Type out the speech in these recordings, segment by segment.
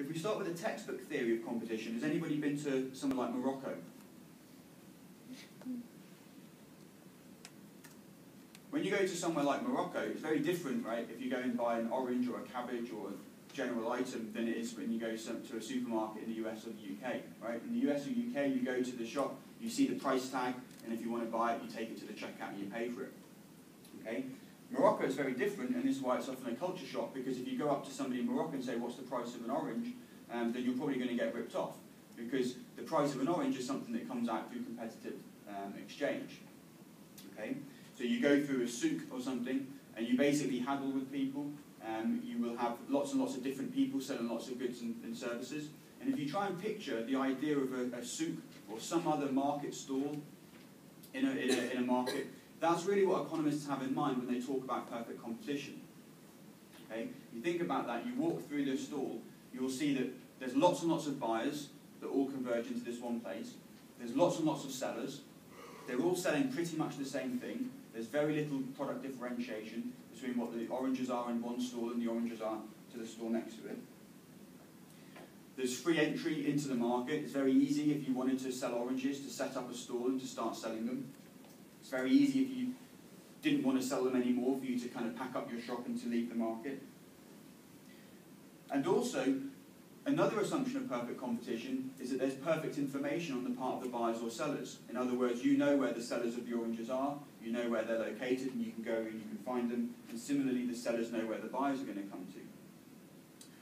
If we start with a textbook theory of competition, has anybody been to somewhere like Morocco? When you go to somewhere like Morocco, it's very different, right, if you go and buy an orange or a cabbage or a general item than it is when you go to a supermarket in the US or the UK, right? In the US or UK, you go to the shop, you see the price tag, and if you want to buy it, you take it to the checkout and you pay for it, okay? Morocco is very different, and this is why it's often a culture shock, because if you go up to somebody in Morocco and say, what's the price of an orange, then you're probably going to get ripped off, because the price of an orange is something that comes out through competitive exchange, okay? So you go through a souk or something, and you basically haggle with people. You will have lots and lots of different people selling lots of goods and services. And if you try and picture the idea of a souk or some other market stall in a market, that's really what economists have in mind when they talk about perfect competition. Okay? You think about that, you walk through this stall, you will see that there's lots and lots of buyers that all converge into this one place. There's lots and lots of sellers. They're all selling pretty much the same thing. There's very little product differentiation between what the oranges are in one stall and the oranges are to the stall next to it. There's free entry into the market. It's very easy if you wanted to sell oranges to set up a stall and to start selling them. It's very easy if you didn't want to sell them anymore for you to kind of pack up your shop and to leave the market. And also, another assumption of perfect competition is that there's perfect information on the part of the buyers or sellers. In other words, you know where the sellers of the oranges are, you know where they're located, and you can go and you can find them, and similarly the sellers know where the buyers are going to come to.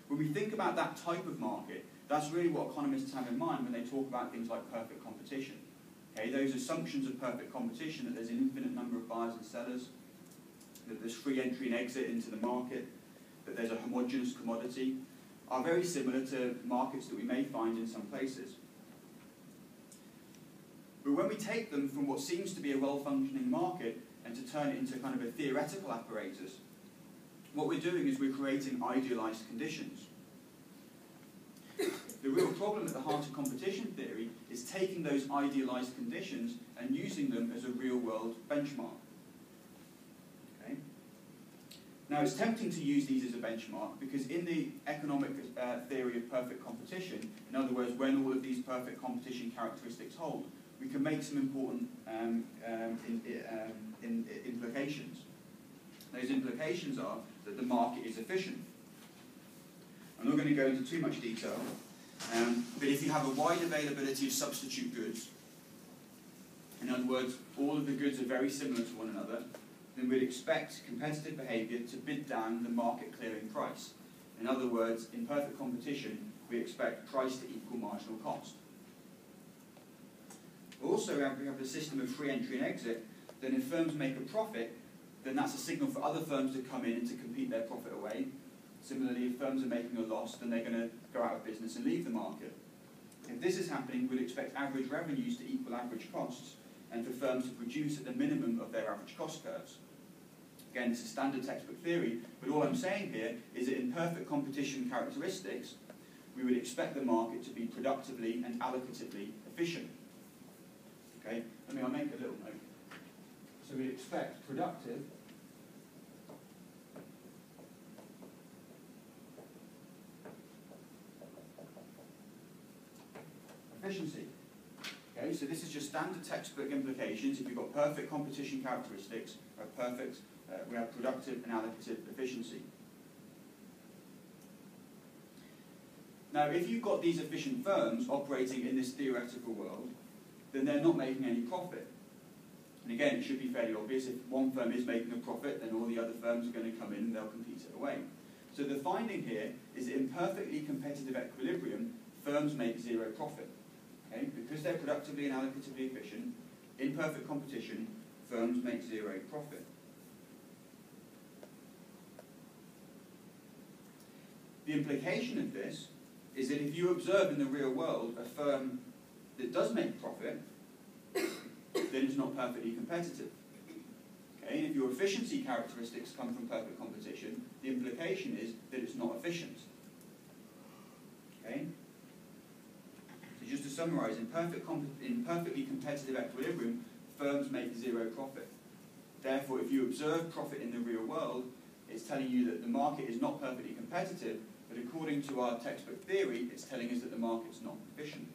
When we think about that type of market, that's really what economists have in mind when they talk about things like perfect competition. Okay, those assumptions of perfect competition, that there's an infinite number of buyers and sellers, that there's free entry and exit into the market, that there's a homogeneous commodity, are very similar to markets that we may find in some places. But when we take them from what seems to be a well-functioning market and to turn it into kind of a theoretical apparatus, what we're doing is we're creating idealized conditions. The real problem at the heart of competition theory is taking those idealized conditions and using them as a real-world benchmark. Okay? Now, it's tempting to use these as a benchmark because in the economic theory of perfect competition, in other words, when all of these perfect competition characteristics hold, we can make some important implications. Those implications are that the market is efficient. I'm not going to go into too much detail, but if you have a wide availability of substitute goods, in other words, all of the goods are very similar to one another, then we'd expect competitive behaviour to bid down the market clearing price. In other words, in perfect competition, we expect price to equal marginal cost. Also, we have a system of free entry and exit, then if firms make a profit, then that's a signal for other firms to come in and to compete their profit away. Similarly, if firms are making a loss, then they're going to go out of business and leave the market. If this is happening, we'd expect average revenues to equal average costs, and for firms to produce at the minimum of their average cost curves. Again, this is standard textbook theory, but all I'm saying here is that in perfect competition characteristics, we would expect the market to be productively and allocatively efficient. Okay, I'll make a little note. So we expect productive efficiency. Okay, so this is just standard textbook implications. If you've got perfect competition characteristics, we have productive and allocative efficiency. Now, if you've got these efficient firms operating in this theoretical world, then they're not making any profit. And again, it should be fairly obvious, if one firm is making a profit, then all the other firms are going to come in and they'll compete it away. So the finding here is that in perfectly competitive equilibrium, firms make zero profit. Okay? Because they're productively and allocatively efficient, in perfect competition, firms make zero profit. The implication of this is that if you observe in the real world a firm that does make profit, then it's not perfectly competitive. Okay? And if your efficiency characteristics come from perfect competition, the implication is that it's not efficient. Okay? So just to summarize, in perfectly competitive equilibrium, firms make zero profit. Therefore, if you observe profit in the real world, it's telling you that the market is not perfectly competitive, but But according to our textbook theory, it's telling us that the market's not efficient.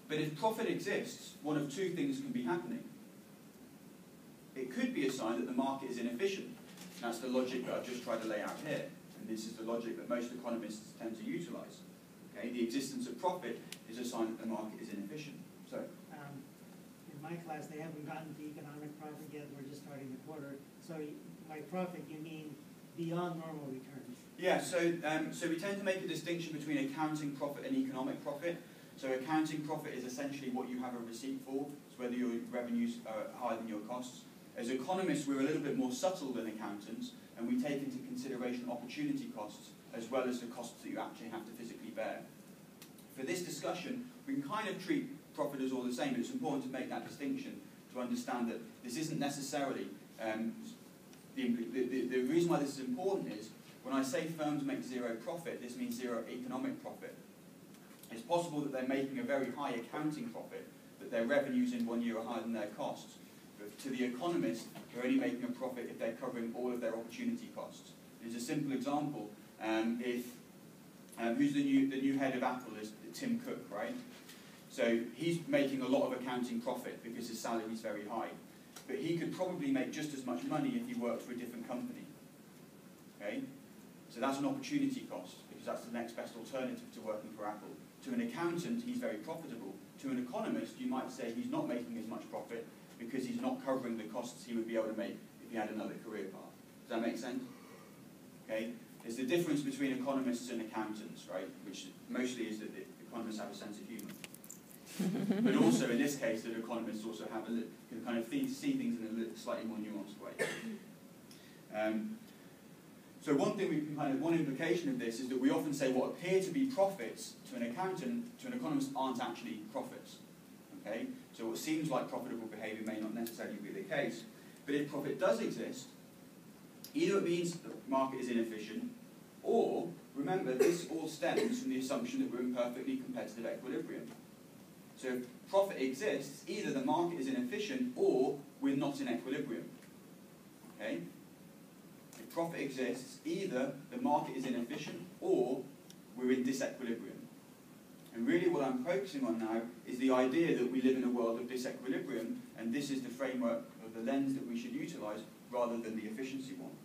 But if profit exists, one of two things can be happening. It could be a sign that the market is inefficient. That's the logic that I've just tried to lay out here. And this is the logic that most economists tend to utilise. Okay? The existence of profit is a sign that the market is inefficient. So, in my class, they haven't gotten to economic profit yet. We're just starting the quarter. So by profit, you mean beyond normal returns? Yeah, so we tend to make a distinction between accounting profit and economic profit. So accounting profit is essentially what you have a receipt for, it's whether your revenues are higher than your costs. As economists, we're a little bit more subtle than accountants, and we take into consideration opportunity costs as well as the costs that you actually have to physically bear. For this discussion, we can kind of treat profit as all the same, but it's important to make that distinction to understand that this isn't necessarily, the reason why this is important is, when I say firms make zero profit, this means zero economic profit. It's possible that they're making a very high accounting profit, that their revenues in 1 year are higher than their costs. But to the economist, they're only making a profit if they're covering all of their opportunity costs. As a simple example, who's the new head of Apple is Tim Cook, right? So he's making a lot of accounting profit because his salary is very high. But he could probably make just as much money if he worked for a different company. Okay? So that's an opportunity cost, because that's the next best alternative to working for Apple. To an accountant, he's very profitable. To an economist, you might say he's not making as much profit because he's not covering the costs he would be able to make if he had another career path. Does that make sense? Okay? There's the difference between economists and accountants, right? Which mostly is that economists have a sense of humour. But also, in this case, that economists also have can kind of see things in a slightly more nuanced way. So one thing one implication of this is that we often say what appear to be profits to an accountant, to an economist, aren't actually profits. Okay? So what seems like profitable behaviour may not necessarily be the case. But if profit does exist, either it means the market is inefficient, or, remember, this all stems from the assumption that we're in perfectly competitive equilibrium. So if profit exists, either the market is inefficient, or we're not in equilibrium. Okay? If profit exists, either the market is inefficient or we're in disequilibrium. And really what I'm focusing on now is the idea that we live in a world of disequilibrium, and this is the framework of the lens that we should utilise rather than the efficiency one.